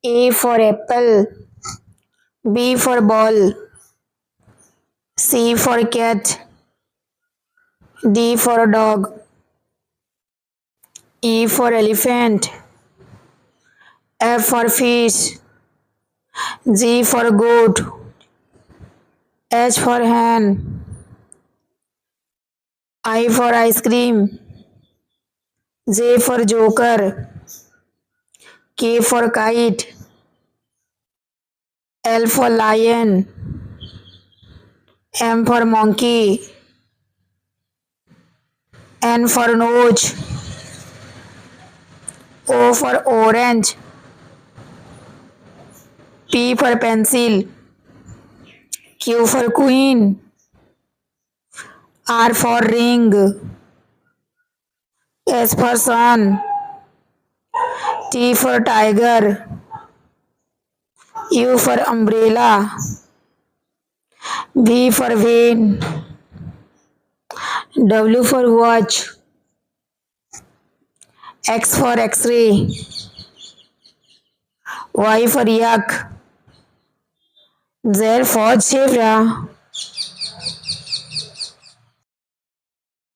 A for apple, B for ball, C for cat, D for dog, E for elephant, F for fish, G for goat, H for hen, I for ice cream, J for joker, K for kite, L for lion, M for monkey, N for nose, O for orange, P for pencil, Q for queen, R for ring, S for sun, T for tiger, U for umbrella, V for van, W for watch, X for x-ray, Y for yak, Z for zebra.